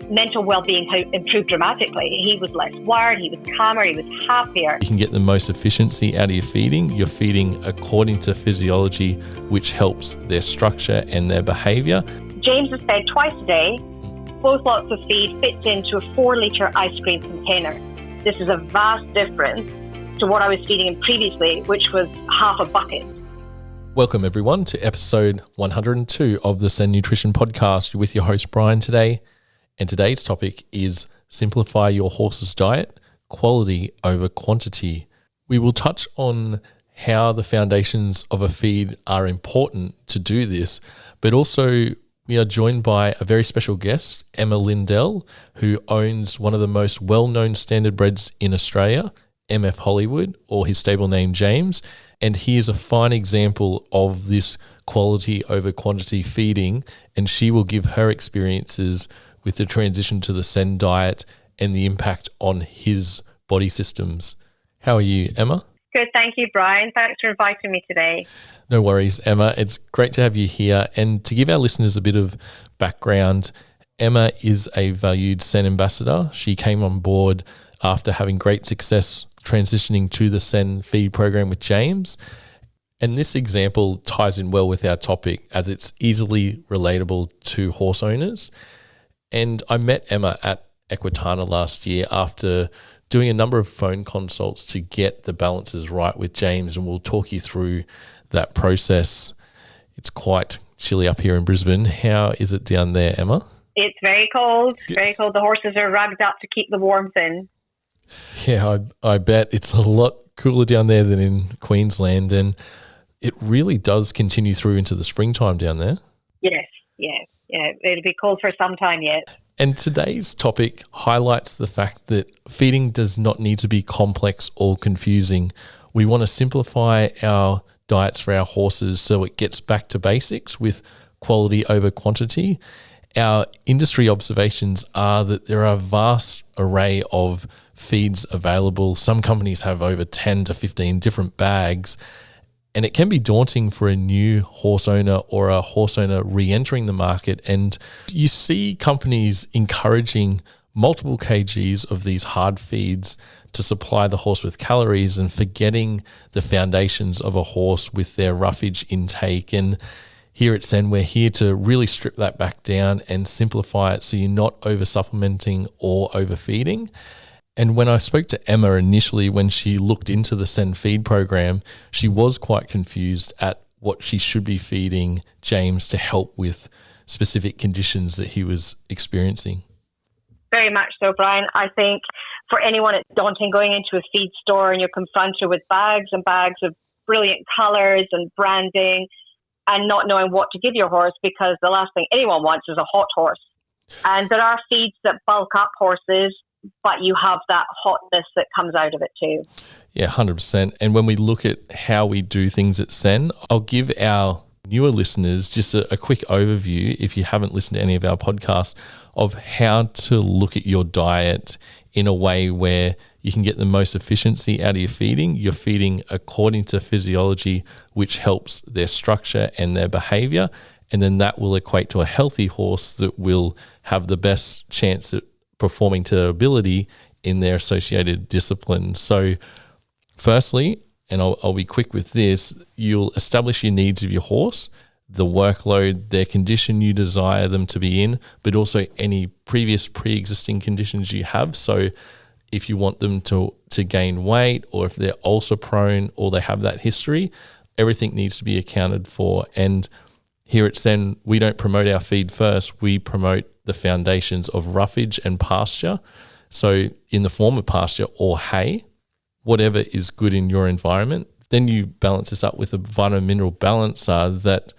mental well-being improved dramatically. He was less wired, he was calmer, he was happier. You can get the most efficiency out of your feeding. You're feeding according to physiology, which helps their structure and their behaviour. James is fed twice a day. Both lots of feed fits into a 4-litre ice cream container. This is a vast difference to what I was feeding him previously, which was half a bucket. Welcome everyone to episode 102 of the Send Nutrition Podcast with your host Bryan today. And today's topic is simplify your horse's diet, quality over quantity. We will touch on how the foundations of a feed are important to do this, but also we are joined by a very special guest, Emma Lindell, who owns one of the most well-known standardbreds in Australia, MF Hollywood, or his stable name James. And he is a fine example of this quality over quantity feeding, and she will give her experiences with the transition to the Send diet and the impact on his body systems. How are you, Emma? Good, thank you, Bryan. Thanks for inviting me today. No worries, Emma. It's great to have you here. And to give our listeners a bit of background, Emma is a valued Send ambassador. She came on board after having great success transitioning to the Send feed program with James. And this example ties in well with our topic as it's easily relatable to horse owners. And I met Emma at Equestrian last year after doing a number of phone consults to get the balances right with James, and we'll talk you through that process. It's quite chilly up here in Brisbane. How is it down there, Emma? It's very cold, very cold. The horses are rugged up to keep the warmth in. Yeah, I bet it's a lot cooler down there than in Queensland, and it really does continue through into the springtime down there. Yes. It'll be cold for some time yet. And today's topic highlights the fact that feeding does not need to be complex or confusing. We want to simplify our diets for our horses so it gets back to basics with quality over quantity. Our industry observations are that there are a vast array of feeds available. Some companies have over 10 to 15 different bags, and it can be daunting for a new horse owner or a horse owner re-entering the market. And you see companies encouraging multiple kgs of these hard feeds to supply the horse with calories and forgetting the foundations of a horse with their roughage intake. And here at Send, we're here to really strip that back down and simplify it so you're not over-supplementing or overfeeding. And when I spoke to Emma initially, when she looked into the Send feed program, she was quite confused at what she should be feeding James to help with specific conditions that he was experiencing. Very much so, Bryan. I think for anyone, it's daunting going into a feed store and you're confronted with bags and bags of brilliant colours and branding and not knowing what to give your horse, because the last thing anyone wants is a hot horse. And there are feeds that bulk up horses, but you have that hotness that comes out of it too. Yeah, 100%. And when we look at how we do things at Send, I'll give our newer listeners just a quick overview, if you haven't listened to any of our podcasts, of how to look at your diet in a way where you can get the most efficiency out of your feeding. You're feeding according to physiology, which helps their structure and their behavior. And then that will equate to a healthy horse that will have the best chance at performing to their ability in their associated discipline. So firstly, and I'll be quick with this, you'll establish your needs of your horse, the workload, their condition you desire them to be in, but also any previous pre-existing conditions you have. So if you want them to gain weight, or if they're ulcer prone or they have that history, everything needs to be accounted for. And here at Send, we don't promote our feed first, we promote the foundations of roughage and pasture. So in the form of pasture or hay, whatever is good in your environment. Then you balance this up with a vitamin mineral balancer that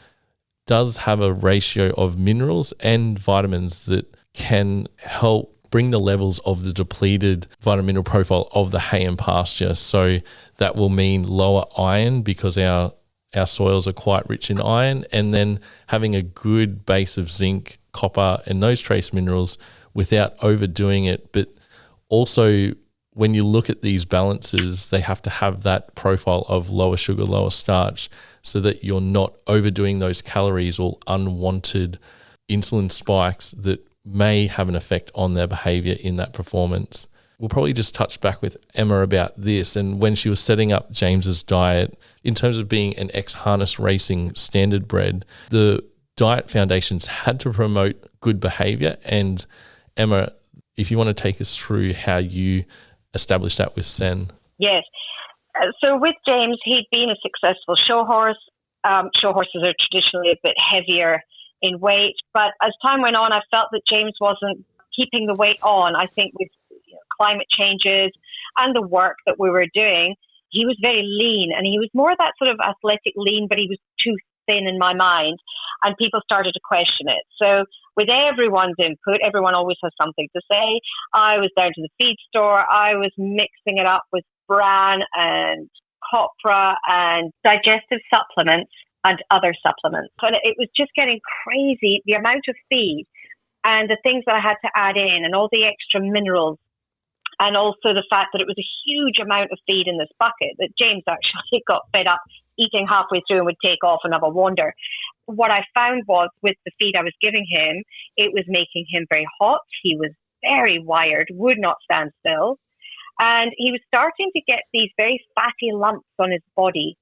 does have a ratio of minerals and vitamins that can help bring the levels of the depleted vitamin mineral profile of the hay and pasture. So that will mean lower iron because our soils are quite rich in iron, and then having a good base of zinc, copper, and those trace minerals without overdoing it. But also, when you look at these balances, they have to have that profile of lower sugar, lower starch, so that you're not overdoing those calories or unwanted insulin spikes that may have an effect on their behavior in that performance. We'll probably just touch back with Emma about this. And when she was setting up James's diet, in terms of being an ex-harness racing standardbred, the diet foundations had to promote good behavior. And Emma, if you want to take us through how you established that with Sen. Yes. So with James, he'd been a successful show horse. Show horses are traditionally a bit heavier in weight. But as time went on, I felt that James wasn't keeping the weight on. I think with climate changes and the work that we were doing, he was very lean, and he was more that sort of athletic lean, but he was too thin in my mind, and people started to question it. So with everyone's input, everyone always has something to say. I was down to the feed store. I was mixing it up with bran and copra and digestive supplements and other supplements. And it was just getting crazy, the amount of feed and the things that I had to add in and all the extra minerals. And also the fact that it was a huge amount of feed in this bucket that James actually got fed up eating halfway through and would take off and have a wander. What I found was with the feed I was giving him, it was making him very hot. He was very wired, would not stand still. And he was starting to get these very fatty lumps on his body.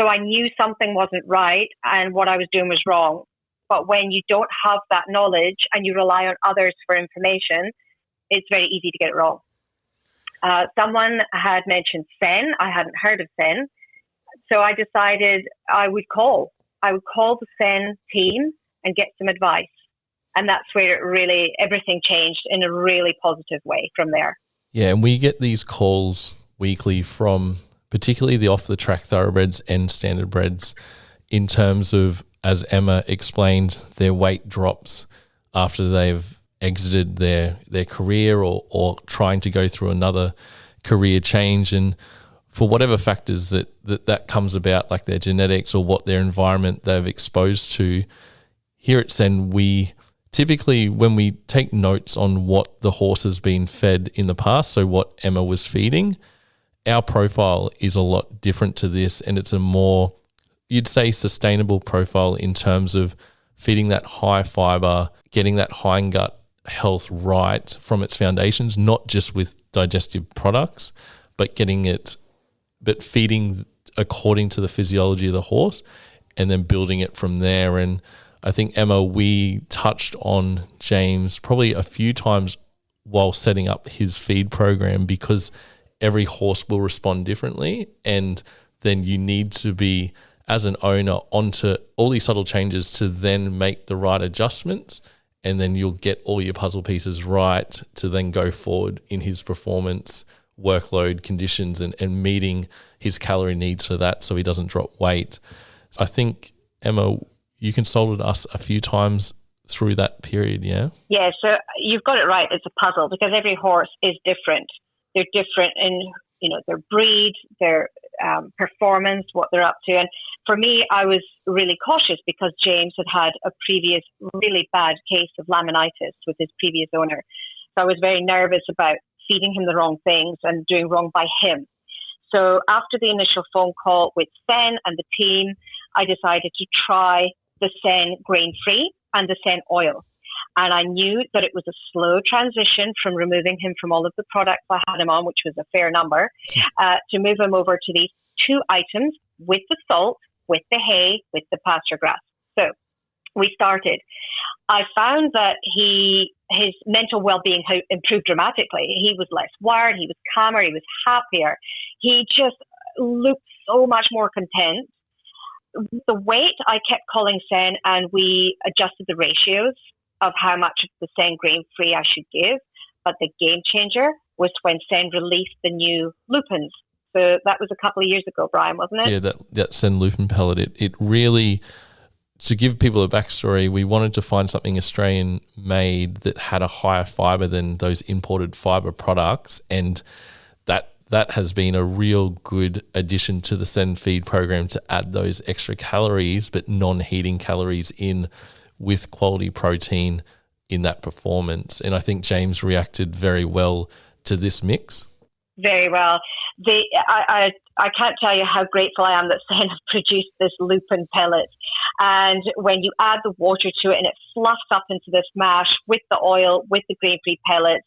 So I knew something wasn't right and what I was doing was wrong. But when you don't have that knowledge and you rely on others for information, it's very easy to get it wrong. Someone had mentioned Sen. I hadn't heard of Sen. So I decided I would call the Sen team and get some advice. And that's where everything changed in a really positive way from there. Yeah, and we get these calls weekly from particularly the off-the-track thoroughbreds and standardbreds in terms of, as Emma explained, their weight drops after they've exited their career or trying to go through another career change, and for whatever factors that comes about, like their genetics or what their environment they've exposed to. Here at Sen, we typically, when we take notes on what the horse has been fed in the past, so what Emma was feeding, our profile is a lot different to this, and it's a more, you'd say, sustainable profile in terms of feeding that high fiber, getting that hindgut health right from its foundations, not just with digestive products, but feeding according to the physiology of the horse and then building it from there. And I think, Emma, we touched on James probably a few times while setting up his feed program, because every horse will respond differently, and then you need to be, as an owner, onto all these subtle changes to then make the right adjustments, and then you'll get all your puzzle pieces right to then go forward in his performance, workload, conditions, and meeting his calorie needs for that so he doesn't drop weight. I think, Emma, you consulted us a few times through that period, yeah? Yeah, so you've got it right. It's a puzzle because every horse is different. They're different in, their breed, their performance, what they're up to. And for me, I was really cautious because James had a previous really bad case of laminitis with his previous owner. So I was very nervous about feeding him the wrong things and doing wrong by him. So after the initial phone call with Sen and the team, I decided to try the Sen grain-free and the Sen oil. And I knew that it was a slow transition from removing him from all of the products I had him on, which was a fair number, to move him over to these two items with the salt, with the hay, with the pasture grass. So we started. I found that his mental well-being improved dramatically. He was less wired, he was calmer, he was happier. He just looked so much more content. The weight, I kept calling Sen, and we adjusted the ratios of how much of the Sen grain-free I should give. But the game changer was when Sen released the new lupins. So that was a couple of years ago, Bryan, wasn't it? Yeah, that Sen lupin pellet, it really, to give people a backstory, we wanted to find something Australian made that had a higher fiber than those imported fiber products, and that has been a real good addition to the Sen feed program to add those extra calories, but non-heating calories in with quality protein in that performance. And I think James reacted very well to this mix. Very well. I can't tell you how grateful I am that Sen has produced this lupin pellet. And when you add the water to it and it fluffs up into this mash with the oil, with the grain-free pellets,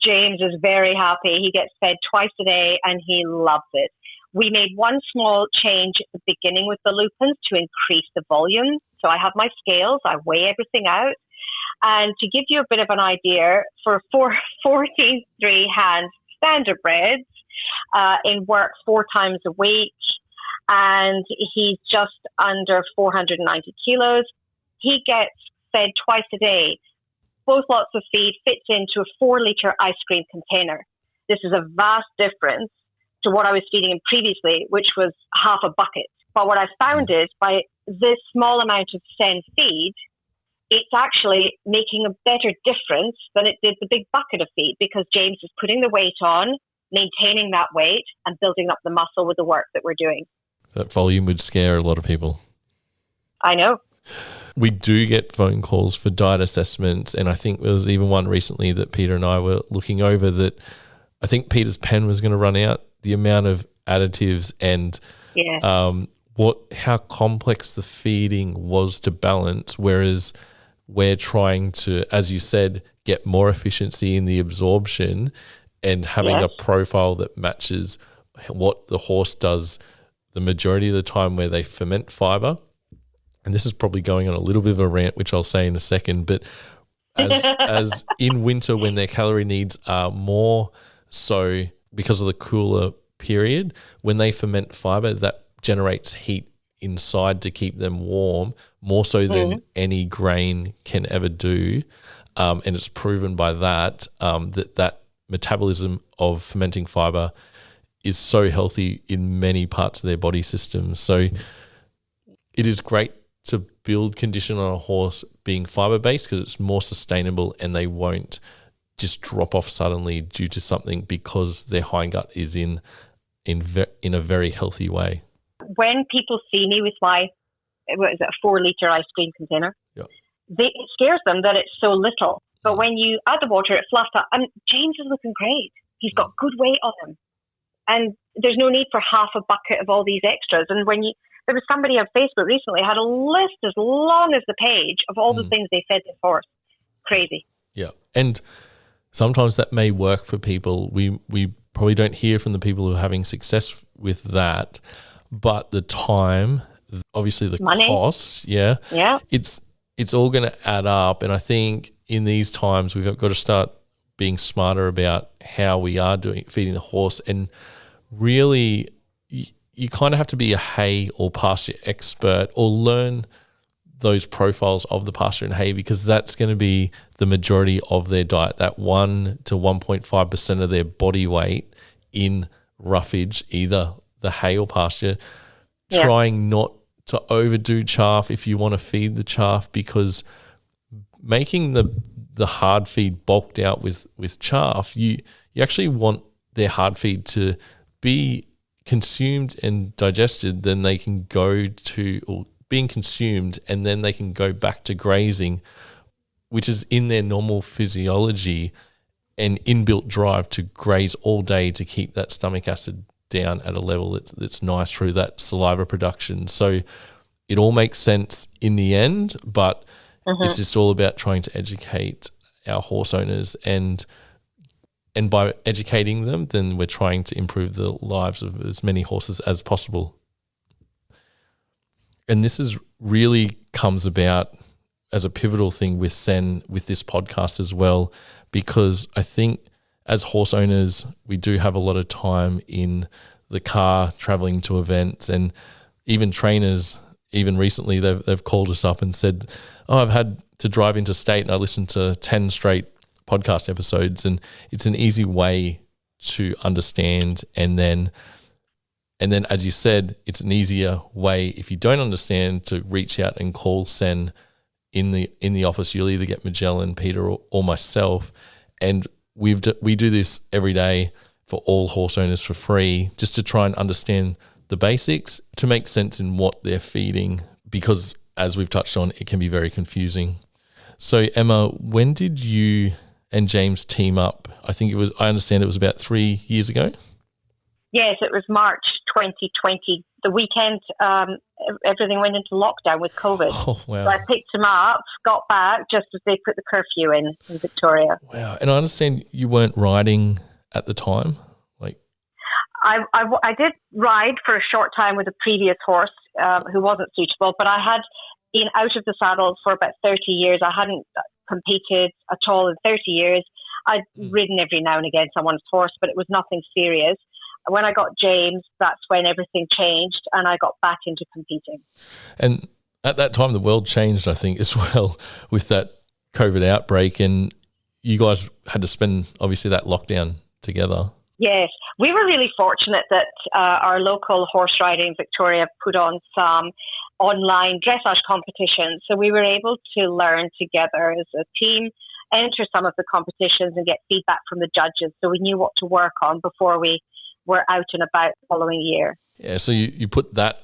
James is very happy. He gets fed twice a day and he loves it. We made one small change at the beginning with the lupins to increase the volume. So I have my scales, I weigh everything out. And to give you a bit of an idea, for 43 hands standardbreds, in work 4 times a week, and he's just under 490 kilos. He gets fed twice a day. Both lots of feed fits into a 4-liter ice cream container. This is a vast difference to what I was feeding him previously, which was half a bucket. But what I found is by this small amount of Sen feed, it's actually making a better difference than it did the big bucket of feed, because James is putting the weight on, maintaining that weight, and building up the muscle with the work that we're doing. That volume would scare a lot of people. I know. We do get phone calls for diet assessments, and I think there was even one recently that Peter and I were looking over that I think Peter's pen was going to run out, the amount of additives and how complex the feeding was to balance, whereas we're trying to, as you said, get more efficiency in the absorption and having a profile that matches what the horse does the majority of the time, where they ferment fiber. And this is probably going on a little bit of a rant, which I'll say in a second, but as in winter, when their calorie needs are more so because of the cooler period, when they ferment fiber, that generates heat inside to keep them warm, more so than any grain can ever do. And it's proven by that, that metabolism of fermenting fiber is so healthy in many parts of their body system. So it is great to build condition on a horse being fiber-based, because it's more sustainable and they won't just drop off suddenly due to something, because their hindgut is in a very healthy way. When people see me with my, what is it, a 4-liter ice cream container, it scares them that it's so little. But when you add the water, it fluffs up. And James is looking great. He's got good weight on him. And there's no need for half a bucket of all these extras. And there was somebody on Facebook recently had a list as long as the page of all the things they fed the horse. Crazy. Yeah. And sometimes that may work for people. We probably don't hear from the people who are having success with that, but the time, obviously the money, costs, it's all going to add up. And I think in these times we've got to start being smarter about how we are feeding the horse, and really you kind of have to be a hay or pasture expert, or learn those profiles of the pasture and hay, because that's going to be the majority of their diet, that 1 to 1.5% of their body weight in roughage, either the hay or pasture. Trying not to overdo chaff if you want to feed the chaff, because making the hard feed bulked out with chaff, you actually want their hard feed to be consumed and digested, then they can go to, or being consumed, and then they can go back to grazing, which is in their normal physiology and inbuilt drive to graze all day to keep that stomach acid down at a level that's nice through that saliva production. So it all makes sense in the end, but it's just all about trying to educate our horse owners, and by educating them, then we're trying to improve the lives of as many horses as possible. And this is really comes about as a pivotal thing with Sen, with this podcast as well, because I think as horse owners, we do have a lot of time in the car traveling to events, and even trainers, even recently, they've called us up and said, I've had to drive interstate and I listened to 10 straight podcast episodes, and it's an easy way to understand. And then as you said, it's an easier way, if you don't understand, to reach out and call Sen in the office. You'll either get Magellan, Peter, or myself, and we do this every day for all horse owners for free, just to try and understand the basics, to make sense in what they're feeding, because as we've touched on, it can be very confusing. So Emma, when did you and James team up? I understand it was about 3 years ago. Yes, it was March 2020. The weekend, everything went into lockdown with COVID. Oh, wow. So I picked him up, got back just as they put the curfew in Victoria. Wow. And I understand you weren't riding at the time? I did ride for a short time with a previous horse who wasn't suitable, but I had been out of the saddle for about 30 years. I hadn't competed at all in 30 years. I'd ridden every now and again someone's horse, but it was nothing serious. When I got James, that's when everything changed and I got back into competing. And at that time, the world changed, I think, as well with that COVID outbreak, and you guys had to spend, obviously, that lockdown together. Yes, we were really fortunate that our local horse riding Victoria put on some online dressage competitions. So we were able to learn together as a team, enter some of the competitions and get feedback from the judges. So we knew what to work on before we were out and about the following year. Yeah, so you put that,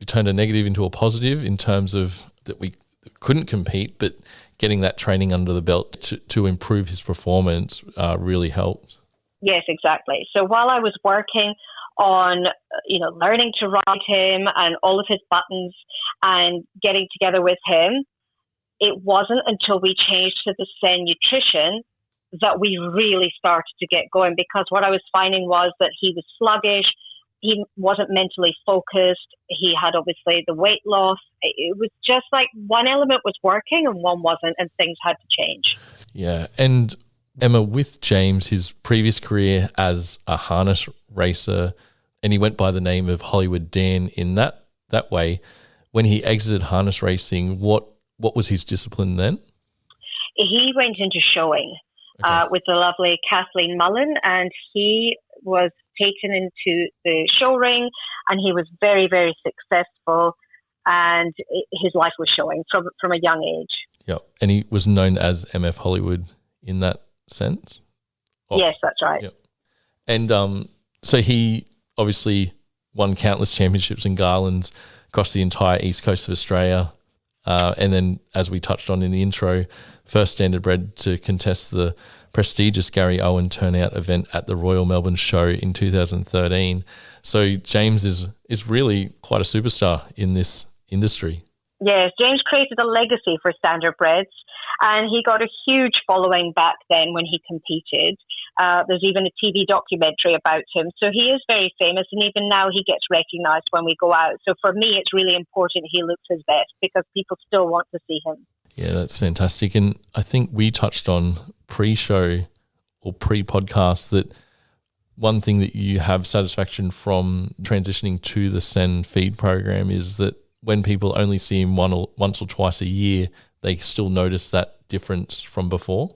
you turned a negative into a positive in terms of that we couldn't compete, but getting that training under the belt to improve his performance really helped. Yes, exactly. So while I was working on, learning to ride him and all of his buttons and getting together with him, it wasn't until we changed to the Sen nutrition that we really started to get going, because what I was finding was that he was sluggish, he wasn't mentally focused, he had obviously the weight loss. It was just like one element was working and one wasn't, and things had to change. Yeah, and Emma, with James, his previous career as a harness racer, and he went by the name of Hollywood Dan in that way, when he exited harness racing, what was his discipline then? He went into showing with the lovely Kathleen Mullen, and he was taken into the show ring, and he was very, very successful, and his life was showing from a young age. Yeah, and he was known as MF Hollywood in that sense? Yes, that's right. Yep. And so he obviously won countless championships and garlands across the entire east coast of Australia. And then, as we touched on in the intro, first standardbred to contest the prestigious Garryowen Turnout event at the Royal Melbourne Show in 2013. So James is really quite a superstar in this industry. Yes, James created a legacy for standardbreds, and he got a huge following back then when he competed. There's even a TV documentary about him. So he is very famous, and even now he gets recognised when we go out. So for me, it's really important he looks his best because people still want to see him. Yeah, that's fantastic. And I think we touched on pre-show or pre-podcast that one thing that you have satisfaction from transitioning to the Sen feed program is that when people only see him once or twice a year, they still notice that difference from before?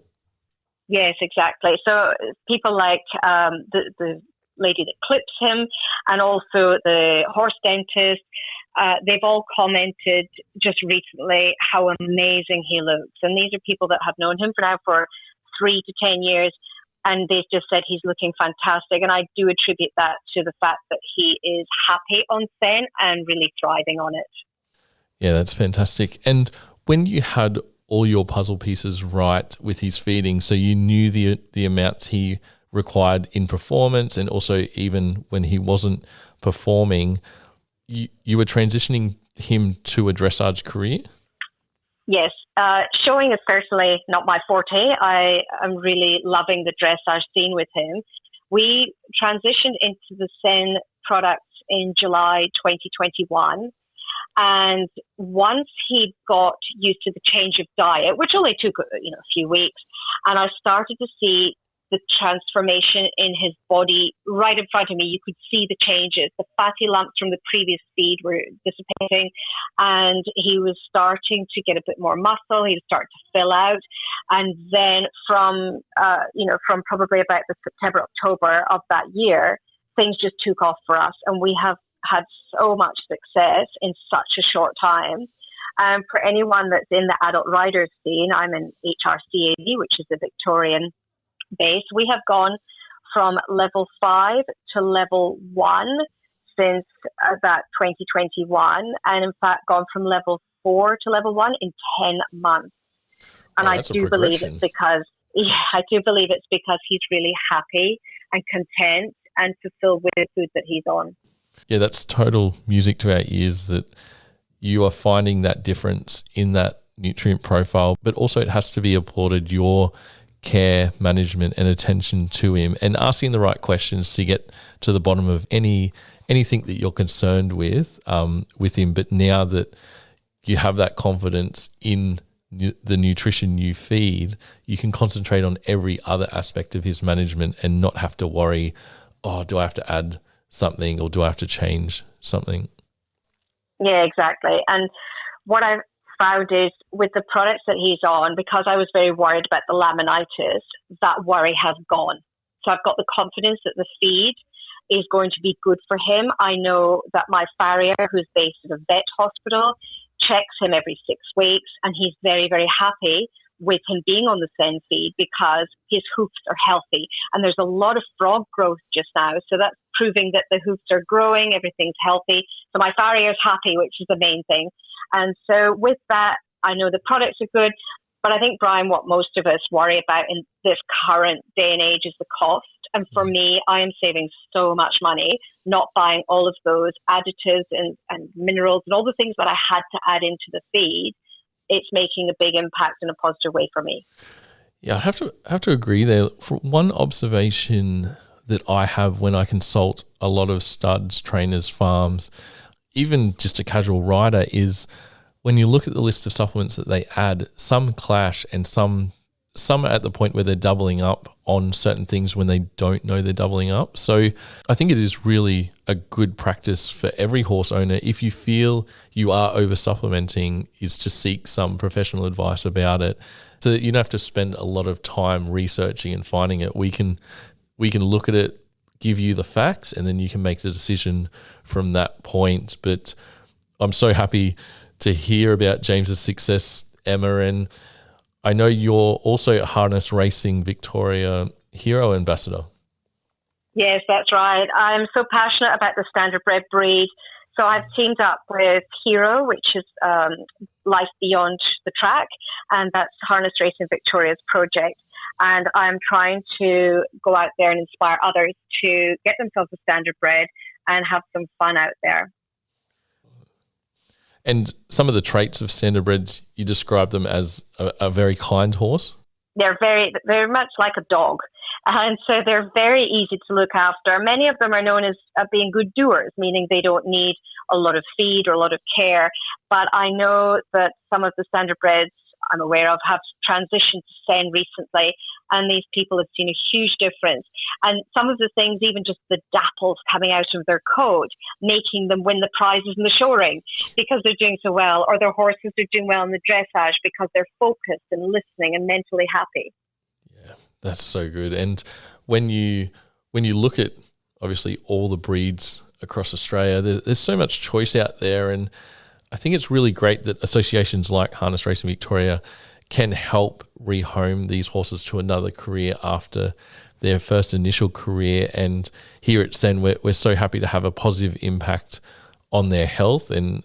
Yes, exactly. So people like the lady that clips him and also the horse dentist, they've all commented just recently how amazing he looks. And these are people that have known him for 3 to 10 years, and they've just said he's looking fantastic. And I do attribute that to the fact that he is happy on Sen and really thriving on it. Yeah, that's fantastic. And when you had all your puzzle pieces right with his feeding, so you knew the amounts he required in performance, and also even when he wasn't performing, you were transitioning him to a dressage career? Yes. Showing is certainly not my forte. I am really loving the dressage scene with him. We transitioned into the Sen products in July 2021. And once he got used to the change of diet, which only took a few weeks, and I started to see the transformation in his body right in front of me. You could see the changes. The fatty lumps from the previous feed were dissipating, and he was starting to get a bit more muscle. He was starting to fill out. And then from probably about the September, October of that year, things just took off for us. And we have had so much success in such a short time. For anyone that's in the adult riders scene, I'm in HRCAD, which is the Victorian base. We have gone from level 5 to level 1 since that 2021, and in fact gone from level 4 to level 1 in 10 months. And I do believe it's because he's really happy and content, and fulfill with the food that he's on. Yeah, that's total music to our ears that you are finding that difference in that nutrient profile, but also it has to be applauded, your care, management and attention to him and asking the right questions to get to the bottom of anything that you're concerned with him. But now that you have that confidence in the nutrition you feed, you can concentrate on every other aspect of his management and not have to worry, oh, do I have to add something or do I have to change something? Yeah, exactly. And what I've found is with the products that he's on, because I was very worried about the laminitis, that worry has gone. So I've got the confidence that the feed is going to be good for him. I know that my farrier, who's based at a vet hospital, checks him every 6 weeks, and he's very, very happy with him being on the Sen feed because his hoofs are healthy. And there's a lot of frog growth just now, so that's proving that the hoofs are growing, everything's healthy. So my farrier's happy, which is the main thing. And so with that, I know the products are good, but I think, Brian, what most of us worry about in this current day and age is the cost. And for me, I am saving so much money not buying all of those additives and minerals and all the things that I had to add into the feed. It's making a big impact in a positive way for me. Yeah, I have to agree there. For one observation that I have when I consult a lot of studs, trainers, farms, even just a casual rider, is when you look at the list of supplements that they add, some clash and some are at the point where they're doubling up on certain things when they don't know they're doubling up. So I think it is really a good practice for every horse owner, if you feel you are over supplementing, is to seek some professional advice about it so that you don't have to spend a lot of time researching and finding it. We can look at it, give you the facts, and then you can make the decision from that point. But I'm so happy to hear about James's success, Emma, and I know you're also a Harness Racing Victoria Hero Ambassador. Yes, that's right. I'm so passionate about the standardbred breed. So I've teamed up with Hero, which is Life Beyond the Track, and that's Harness Racing Victoria's project. And I'm trying to go out there and inspire others to get themselves a standardbred and have some fun out there. And some of the traits of standardbreds, you describe them as a very kind horse? They're very much like a dog. And so they're very easy to look after. Many of them are known as being good doers, meaning they don't need a lot of feed or a lot of care. But I know that some of the standardbreds I'm aware of have transitioned to Sen recently, and these people have seen a huge difference. And some of the things, even just the dapples coming out of their coat, making them win the prizes in the show ring because they're doing so well, or their horses are doing well in the dressage because they're focused and listening and mentally happy. Yeah, that's so good. And when you look at obviously all the breeds across Australia, there's so much choice out there, and I think it's really great that associations like Harness Racing Victoria can help rehome these horses to another career after their first initial career. And here at Sen, we're so happy to have a positive impact on their health. And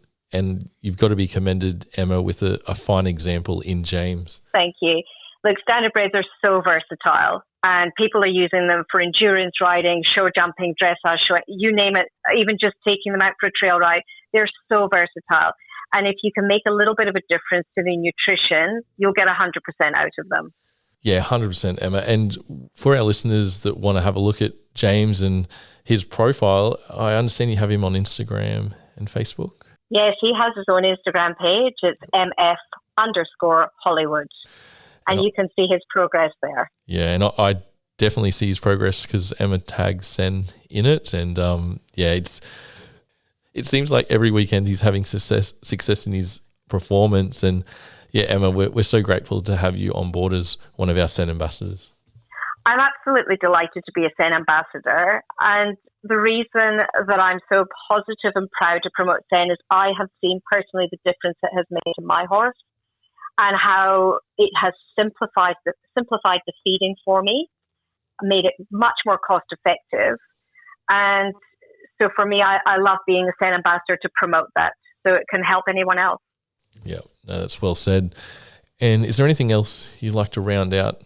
you've got to be commended, Emma, with a fine example in James. Thank you. Look, standardbreds are so versatile, and people are using them for endurance riding, show jumping, dressage, show, you name it, even just taking them out for a trail ride. They're so versatile. And if you can make a little bit of a difference to the nutrition, you'll get 100% out of them. Yeah, 100%, Emma. And for our listeners that want to have a look at James and his profile, I understand you have him on Instagram and Facebook. Yes, he has his own Instagram page. It's MF_Hollywood. And you can see his progress there. Yeah, and I definitely see his progress because Emma tags Sen in it. And it seems like every weekend he's having success in his performance. And yeah, Emma, we're so grateful to have you on board as one of our Sen ambassadors. I'm absolutely delighted to be a Sen ambassador. And the reason that I'm so positive and proud to promote Sen is I have seen personally the difference it has made to my horse and how it has simplified the feeding for me, made it much more cost effective. And so for me, I love being a Sen ambassador to promote that so it can help anyone else. Yeah, that's well said. And is there anything else you'd like to round out?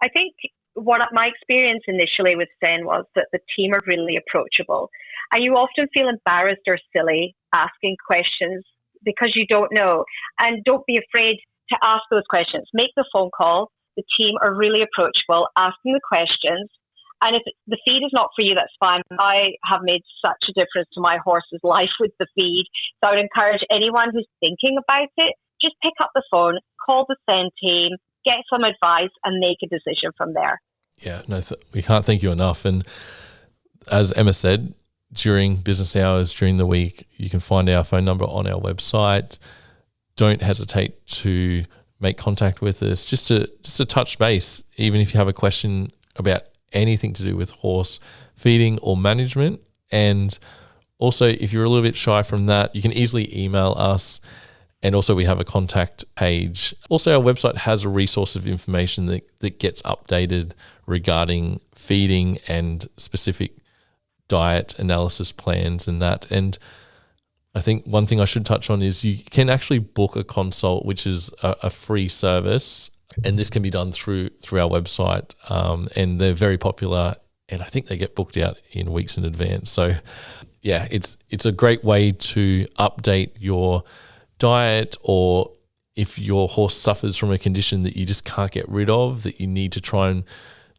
I think what my experience initially with Sen was that the team are really approachable. And you often feel embarrassed or silly asking questions because you don't know. And don't be afraid to ask those questions. Make the phone call. The team are really approachable, asking the questions. And if the feed is not for you, that's fine. I have made such a difference to my horse's life with the feed. So I would encourage anyone who's thinking about it, just pick up the phone, call the Sen team, get some advice, and make a decision from there. Yeah, no, we can't thank you enough. And as Emma said, during business hours, during the week, you can find our phone number on our website. Don't hesitate to make contact with us, just to touch base, even if you have a question about anything to do with horse feeding or management. And also, if you're a little bit shy from that, you can easily email us. And also we have a contact page. Also, our website has a resource of information that gets updated regarding feeding and specific diet analysis plans and that. And I think one thing I should touch on is you can actually book a consult, which is a free service. And this can be done through our website. And they're very popular. And I think they get booked out in weeks in advance. So yeah, it's a great way to update your diet, or if your horse suffers from a condition that you just can't get rid of, that you need to try and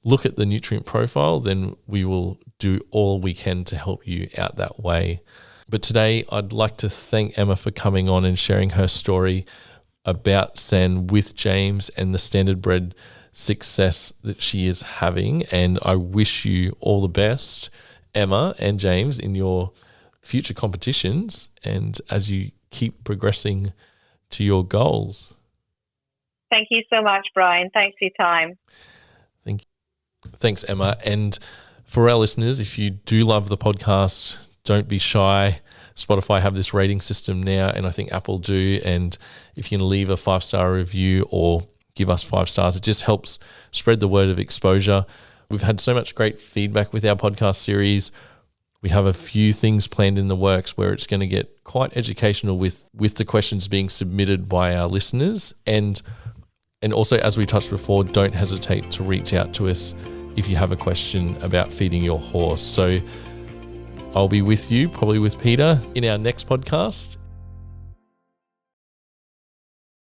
look at the nutrient profile, then we will do all we can to help you out that way. But today I'd like to thank Emma for coming on and sharing her story about Sen with James and the standardbred success that she is having. And I wish you all the best, Emma and James, in your future competitions and as you keep progressing to your goals. Thank you so much, Bryan. Thanks for your time. Thanks, Emma. And for our listeners, if you do love the podcast, don't be shy. Spotify have this rating system now, and I think Apple do. And if you can leave a 5-star review or give us 5 stars, it just helps spread the word of exposure. We've had so much great feedback with our podcast series. We have a few things planned in the works where it's going to get quite educational with the questions being submitted by our listeners. And also, as we touched before, don't hesitate to reach out to us if you have a question about feeding your horse. So I'll be with you, probably with Peter, in our next podcast.